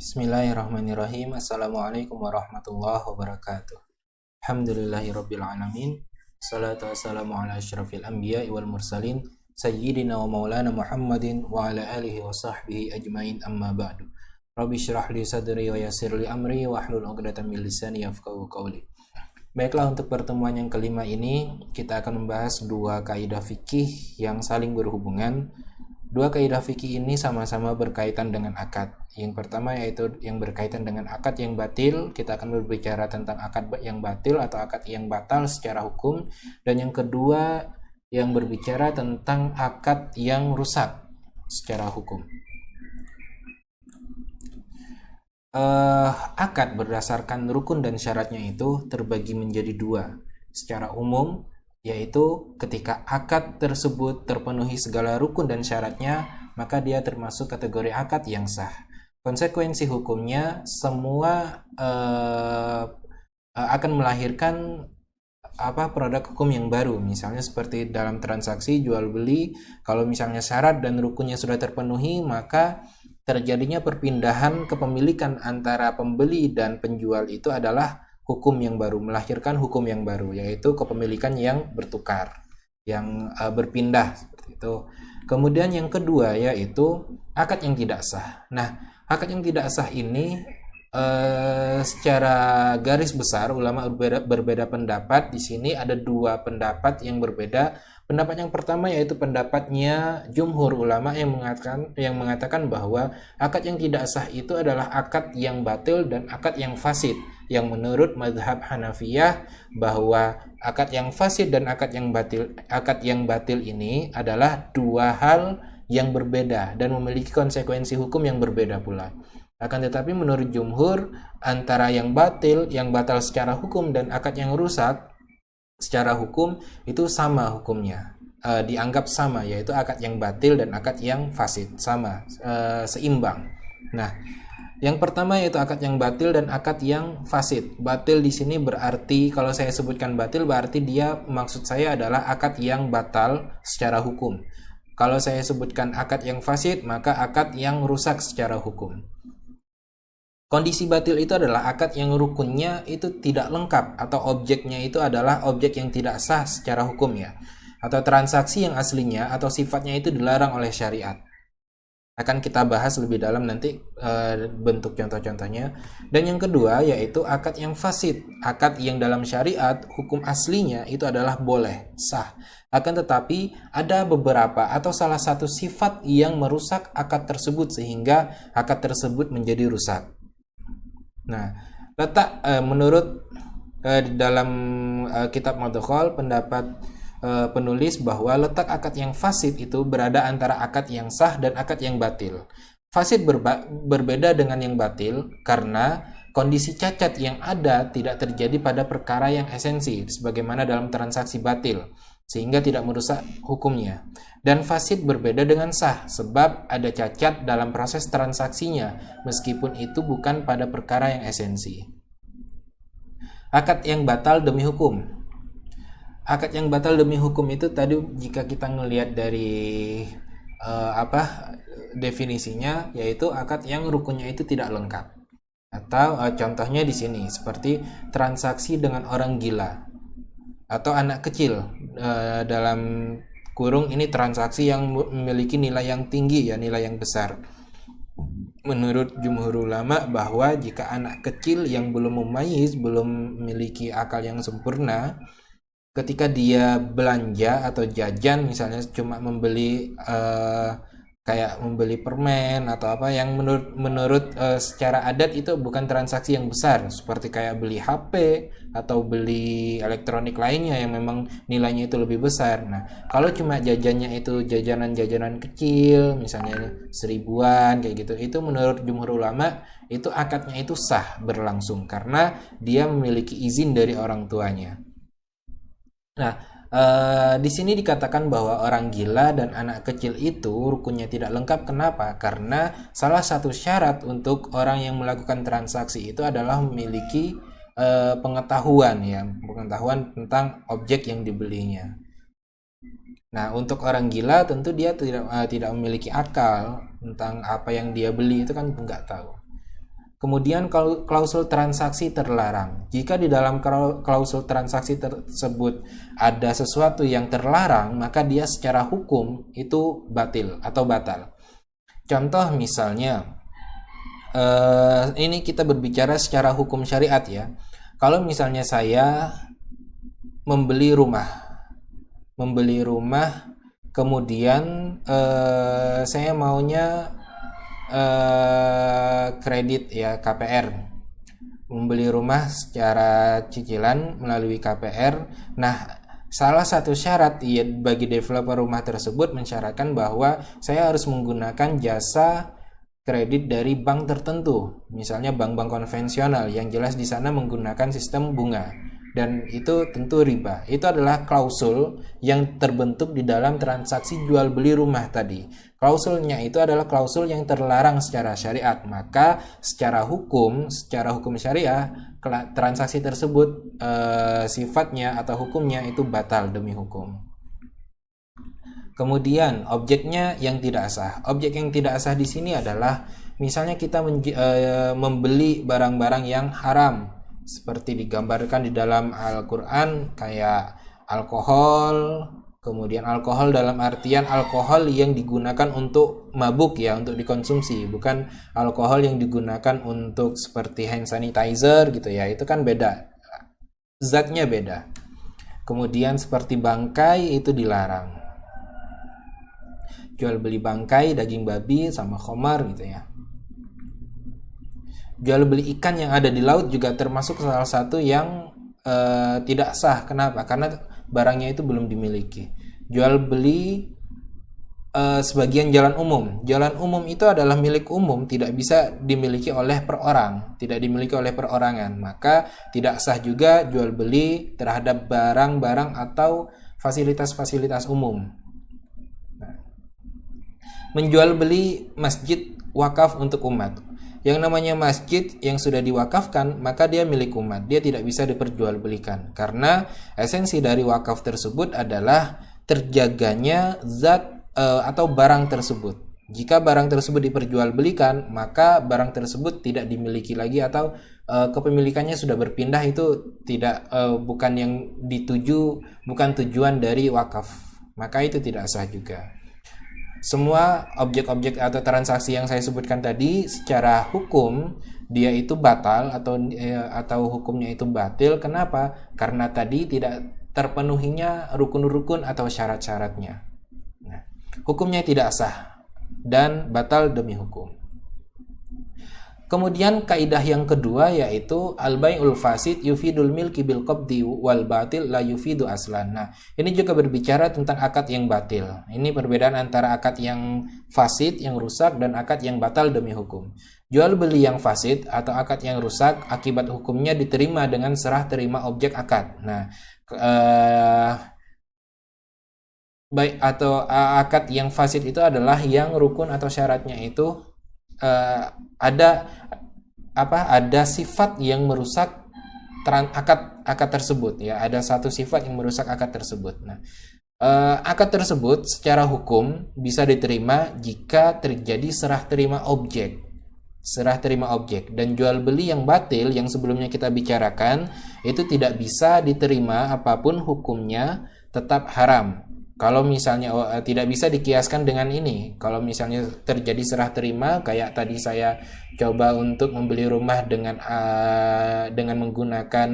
Bismillahirrahmanirrahim. Assalamualaikum warahmatullahi wabarakatuh. Alhamdulillahirabbil alamin. Salatu wassalamu ala asyrafil anbiya'i wal mursalin sayyidina wa maulana Muhammadin wa ala alihi wa sahbihi ajmain, amma ba'du. Rabbi syrah li sadri wa yassir li amri wa hlul 'uqdatam min lisani yafqahu qawli. Baiklah, untuk pertemuan yang kelima ini kita akan membahas dua kaidah fikih yang saling berhubungan. Dua kaidah fikih ini sama-sama berkaitan dengan akad. Yang pertama yaitu yang berkaitan dengan akad yang batil. Kita akan berbicara tentang akad yang batil atau akad yang batal secara hukum. Dan yang kedua yang berbicara tentang akad yang rusak secara hukum. Akad berdasarkan rukun dan syaratnya itu terbagi menjadi dua. Secara umum, yaitu ketika akad tersebut terpenuhi segala rukun dan syaratnya, maka dia termasuk kategori akad yang sah. Konsekuensi hukumnya semua akan melahirkan produk hukum yang baru. Misalnya seperti dalam transaksi jual beli, kalau misalnya syarat dan rukunnya sudah terpenuhi, maka terjadinya perpindahan kepemilikan antara pembeli dan penjual itu adalah hukum yang baru, melahirkan hukum yang baru, yaitu kepemilikan yang bertukar, yang berpindah seperti itu. Kemudian yang kedua yaitu akad yang tidak sah. Nah, akad yang tidak sah ini secara garis besar ulama berbeda pendapat. Di sini ada dua pendapat yang berbeda. Pendapat yang pertama yaitu pendapatnya jumhur ulama yang mengatakan bahwa akad yang tidak sah itu adalah akad yang batil dan akad yang fasid. Yang menurut mazhab Hanafiyah bahwa akad yang fasid dan akad yang batil ini adalah dua hal yang berbeda dan memiliki konsekuensi hukum yang berbeda pula. Akan tetapi menurut jumhur, antara yang batal secara hukum dan akad yang rusak secara hukum itu sama hukumnya, dianggap sama, yaitu akad yang batil dan akad yang fasid, sama, seimbang. Nah, yang pertama yaitu akad yang batil dan akad yang fasid. Batil di sini berarti, kalau saya sebutkan batil berarti maksud saya adalah akad yang batal secara hukum. Kalau saya sebutkan akad yang fasid, maka akad yang rusak secara hukum. Kondisi batil itu adalah akad yang rukunnya itu tidak lengkap atau objeknya itu adalah objek yang tidak sah secara hukum ya. Atau transaksi yang aslinya atau sifatnya itu dilarang oleh syariat. Akan kita bahas lebih dalam nanti bentuk contoh-contohnya. Dan yang kedua yaitu akad yang fasid. Akad yang dalam syariat hukum aslinya itu adalah boleh, sah. Akan tetapi ada beberapa atau salah satu sifat yang merusak akad tersebut sehingga akad tersebut menjadi rusak. Nah, menurut dalam kitab Madkhal pendapat penulis bahwa letak akad yang fasid itu berada antara akad yang sah dan akad yang batil. Fasid berbeda dengan yang batil karena kondisi cacat yang ada tidak terjadi pada perkara yang esensi sebagaimana dalam transaksi batil sehingga tidak merusak hukumnya. Dan fasid berbeda dengan sah sebab ada cacat dalam proses transaksinya meskipun itu bukan pada perkara yang esensi. Akad yang batal demi hukum. Akad yang batal demi hukum itu tadi jika kita ngelihat dari definisinya yaitu akad yang rukunnya itu tidak lengkap. Atau contohnya di sini seperti transaksi dengan orang gila atau anak kecil, dalam kurung ini transaksi yang memiliki nilai yang tinggi ya, nilai yang besar. Menurut jumhur ulama bahwa jika anak kecil yang belum mumayyiz, belum memiliki akal yang sempurna, ketika dia belanja atau jajan misalnya cuma membeli kayak membeli permen atau apa yang menurut secara adat itu bukan transaksi yang besar seperti kayak beli HP atau beli elektronik lainnya yang memang nilainya itu lebih besar. Nah, kalau cuma jajannya itu jajanan-jajanan kecil misalnya 1000-an kayak gitu, itu menurut jumhur ulama itu akadnya itu sah berlangsung karena dia memiliki izin dari orang tuanya. Nah, di sini dikatakan bahwa orang gila dan anak kecil itu rukunnya tidak lengkap. Kenapa? Karena salah satu syarat untuk orang yang melakukan transaksi itu adalah memiliki pengetahuan tentang objek yang dibelinya. Nah, untuk orang gila tentu dia tidak memiliki akal tentang apa yang dia beli, itu kan nggak tahu. Kemudian klausul transaksi terlarang. Jika di dalam klausul transaksi tersebut ada sesuatu yang terlarang, maka dia secara hukum itu batil atau batal. Contoh misalnya, ini kita berbicara secara hukum syariat ya. Kalau misalnya saya membeli rumah, kemudian saya maunya kredit ya, KPR, membeli rumah secara cicilan melalui KPR. Nah, salah satu syarat ya bagi developer rumah tersebut mensyaratkan bahwa saya harus menggunakan jasa kredit dari bank tertentu, misalnya bank-bank konvensional yang jelas di sana menggunakan sistem bunga, dan itu tentu riba. Itu adalah klausul yang terbentuk di dalam transaksi jual beli rumah tadi. Klausulnya itu adalah klausul yang terlarang secara syariat, maka secara hukum syariah transaksi tersebut sifatnya atau hukumnya itu batal demi hukum. Kemudian objeknya yang tidak sah. Objek yang tidak sah di sini adalah misalnya kita membeli barang-barang yang haram, seperti digambarkan di dalam Al-Quran kayak alkohol. Kemudian alkohol dalam artian alkohol yang digunakan untuk mabuk ya, untuk dikonsumsi, bukan alkohol yang digunakan untuk seperti hand sanitizer gitu ya, itu kan beda, zatnya beda. Kemudian seperti bangkai itu dilarang, jual beli bangkai, daging babi sama khamar gitu ya. Jual beli ikan yang ada di laut juga termasuk salah satu yang tidak sah. Kenapa? Karena barangnya itu belum dimiliki. Jual beli sebagian jalan umum. Jalan umum itu adalah milik umum, tidak bisa dimiliki oleh perorang, tidak dimiliki oleh perorangan. Maka tidak sah juga jual beli terhadap barang-barang atau fasilitas-fasilitas umum. Nah, menjual beli masjid wakaf untuk umat. Yang namanya masjid yang sudah diwakafkan, maka dia milik umat. Dia tidak bisa diperjualbelikan. Karena esensi dari wakaf tersebut adalah terjaganya zat atau barang tersebut. Jika barang tersebut diperjualbelikan, maka barang tersebut tidak dimiliki lagi atau kepemilikannya sudah berpindah. Itu tidak bukan yang dituju, bukan tujuan dari wakaf. Maka itu tidak sah juga. Semua objek-objek atau transaksi yang saya sebutkan tadi secara hukum dia itu batal atau hukumnya itu batil. Kenapa? Karena tadi tidak terpenuhinya rukun-rukun atau syarat-syaratnya. Nah, hukumnya tidak sah dan batal demi hukum. Kemudian kaidah yang kedua yaitu al-bai'ul fasid yufidul milki bil qabdi wal batil la yufidu aslan. Nah, ini juga berbicara tentang akad yang batil. Ini perbedaan antara akad yang fasid, yang rusak, dan akad yang batal demi hukum. Jual beli yang fasid atau akad yang rusak akibat hukumnya diterima dengan serah terima objek akad. Nah, baik atau akad yang fasid itu adalah yang rukun atau syaratnya itu ada sifat yang merusak akad tersebut ya, ada satu sifat yang merusak akad tersebut. Nah, akad tersebut secara hukum bisa diterima jika terjadi serah terima objek, dan jual beli yang batil yang sebelumnya kita bicarakan itu tidak bisa diterima, apapun hukumnya tetap haram. Kalau misalnya tidak bisa dikiaskan dengan ini. Kalau misalnya terjadi serah terima, kayak tadi saya coba untuk membeli rumah dengan menggunakan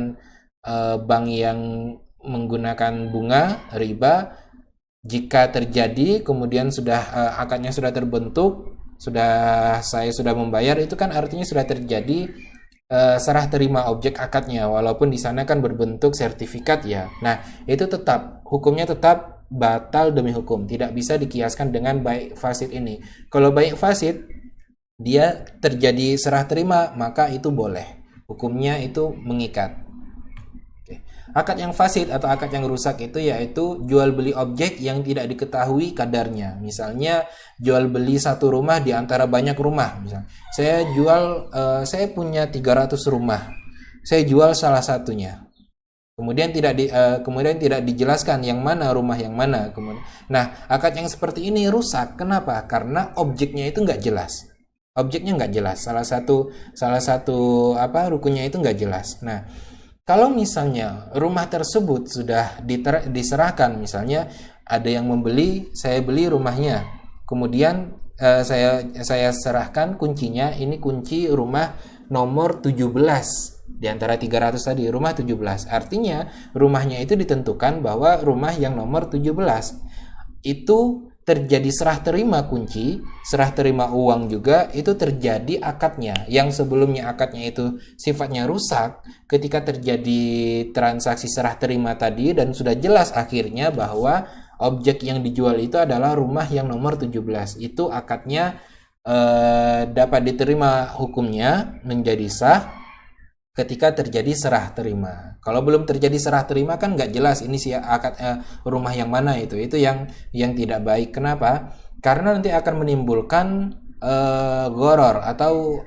bank yang menggunakan bunga riba. Jika terjadi kemudian sudah akadnya sudah terbentuk, saya sudah membayar, itu kan artinya sudah terjadi serah terima objek akadnya, walaupun di sana kan berbentuk sertifikat ya. Nah, itu tetap hukumnya tetap batal demi hukum, tidak bisa dikiaskan dengan baik fasid ini. Kalau baik fasid dia terjadi serah terima, maka itu boleh, hukumnya itu mengikat. Akad yang fasid atau akad yang rusak itu yaitu jual beli objek yang tidak diketahui kadarnya. Misalnya jual beli satu rumah di antara banyak rumah. Misalnya saya punya 300 rumah, saya jual salah satunya. Kemudian tidak dijelaskan yang mana rumah yang mana. Nah, akad yang seperti ini rusak. Kenapa? Karena objeknya itu nggak jelas. objeknya nggak jelas, salah satu apa rukunnya itu nggak jelas. Nah, kalau misalnya rumah tersebut sudah diserahkan, misalnya ada yang membeli, saya beli rumahnya, kemudian saya serahkan kuncinya, ini kunci rumah nomor 17 di antara 300 tadi, rumah 17. Artinya rumahnya itu ditentukan bahwa rumah yang nomor 17 itu terjadi serah terima kunci, serah terima uang juga, itu terjadi akadnya. Yang sebelumnya akadnya itu sifatnya rusak, ketika terjadi transaksi serah terima tadi dan sudah jelas akhirnya bahwa objek yang dijual itu adalah rumah yang nomor 17, itu akadnya dapat diterima hukumnya menjadi sah ketika terjadi serah terima. Kalau belum terjadi serah terima kan nggak jelas ini si akad rumah yang mana itu yang tidak baik. Kenapa? Karena nanti akan menimbulkan goror atau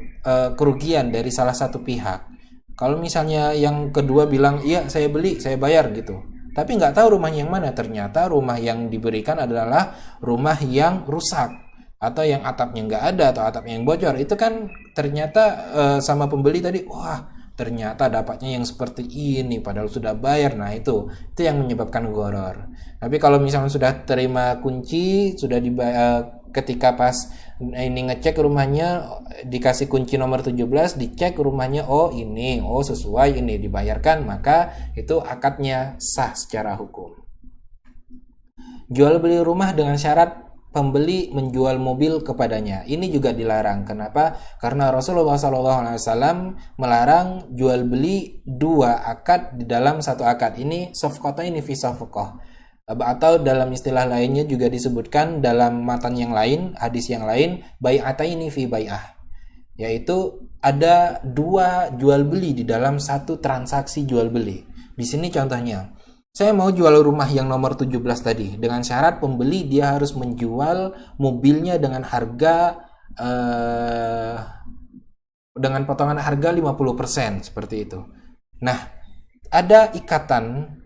kerugian dari salah satu pihak. Kalau misalnya yang kedua bilang iya saya beli, saya bayar gitu, tapi nggak tahu rumah yang mana, ternyata rumah yang diberikan adalah rumah yang rusak atau yang atapnya nggak ada atau atapnya yang bocor, itu kan ternyata sama pembeli tadi, wah ternyata dapatnya yang seperti ini padahal sudah bayar. Nah itu yang menyebabkan goror. Tapi kalau misalnya sudah terima kunci, sudah dibayar, ketika pas ini ngecek rumahnya dikasih kunci nomor 17, dicek rumahnya ini sesuai, ini dibayarkan, maka itu akadnya sah secara hukum. Jual beli rumah dengan syarat pembeli menjual mobil kepadanya, ini juga dilarang. Kenapa? Karena Rasulullah SAW melarang jual beli dua akad di dalam satu akad. Ini safqataini fi safqah, atau dalam istilah lainnya juga disebutkan dalam matan yang lain, hadis yang lain, bai'ataini fi bai'ah, yaitu ada dua jual beli di dalam satu transaksi jual beli. Di sini contohnya, saya mau jual rumah yang nomor 17 tadi dengan syarat pembeli dia harus menjual mobilnya dengan harga dengan potongan harga 50% seperti itu. Nah, ada ikatan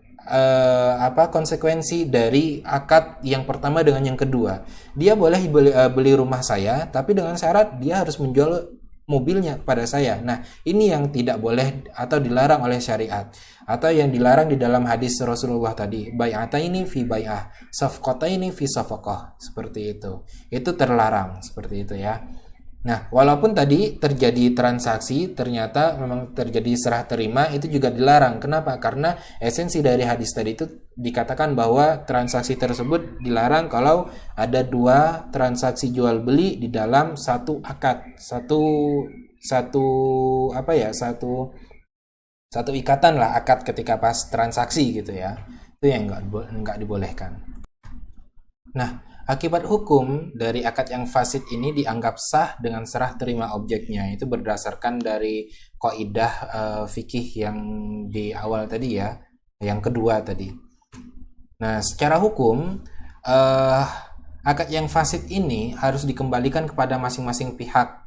konsekuensi dari akad yang pertama dengan yang kedua. Dia boleh beli rumah saya, tapi dengan syarat dia harus menjual mobilnya pada saya. Nah, ini yang tidak boleh atau dilarang oleh syariat, atau yang dilarang di dalam hadis Rasulullah tadi, bai'ataini fi bai'ah, safqataini fi safaqah, seperti itu. Itu terlarang seperti itu ya. Nah, walaupun tadi terjadi transaksi, ternyata memang terjadi serah terima, itu juga dilarang. Kenapa? Karena esensi dari hadis tadi itu dikatakan bahwa transaksi tersebut dilarang kalau ada dua transaksi jual beli di dalam satu akad, satu ikatan lah, akad ketika pas transaksi gitu ya. Itu yang nggak dibolehkan. Nah, akibat hukum dari akad yang fasid ini dianggap sah dengan serah terima objeknya. Itu berdasarkan dari kaidah fikih yang di awal tadi ya, yang kedua tadi. Nah, secara hukum akad yang fasid ini harus dikembalikan kepada masing-masing pihak,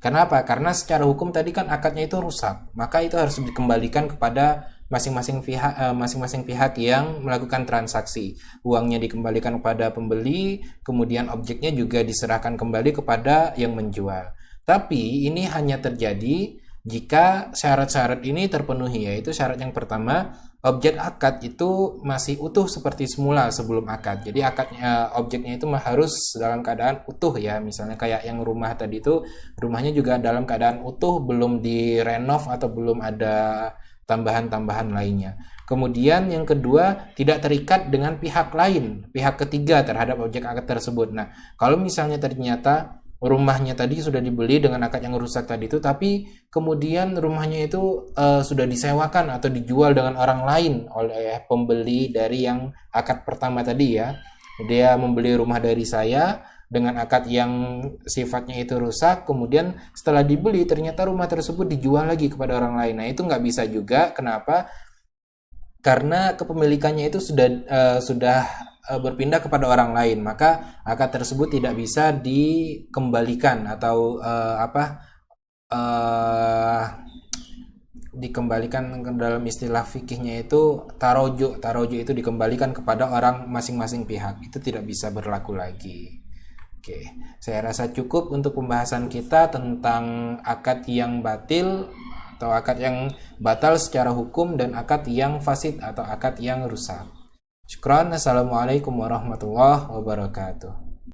Kenapa? Karena secara hukum tadi kan akadnya itu rusak, maka itu harus dikembalikan kepada masing-masing pihak yang melakukan transaksi. Uangnya dikembalikan kepada pembeli, kemudian objeknya juga diserahkan kembali kepada yang menjual. Tapi ini hanya terjadi jika syarat-syarat ini terpenuhi, yaitu syarat yang pertama, objek akad itu masih utuh seperti semula sebelum akad. Jadi objeknya itu harus dalam keadaan utuh ya. Misalnya kayak yang rumah tadi itu, rumahnya juga dalam keadaan utuh, belum direnov atau belum ada tambahan-tambahan lainnya. Kemudian yang kedua, tidak terikat dengan pihak lain, pihak ketiga terhadap objek akad tersebut. Nah, kalau misalnya ternyata rumahnya tadi sudah dibeli dengan akad yang rusak tadi itu, tapi kemudian rumahnya itu sudah disewakan atau dijual dengan orang lain oleh pembeli dari yang akad pertama tadi ya. Dia membeli rumah dari saya dengan akad yang sifatnya itu rusak, kemudian setelah dibeli ternyata rumah tersebut dijual lagi kepada orang lain. Nah, itu nggak bisa juga. Kenapa? Karena kepemilikannya itu sudah berpindah kepada orang lain, maka akad tersebut tidak bisa dikembalikan atau dikembalikan dalam istilah fikihnya itu taroju itu dikembalikan kepada orang masing-masing pihak, itu tidak bisa berlaku lagi. Oke, saya rasa cukup untuk pembahasan kita tentang akad yang batil atau akad yang batal secara hukum dan akad yang fasid atau akad yang rusak. Syukran. Assalamualaikum warahmatullahi wabarakatuh.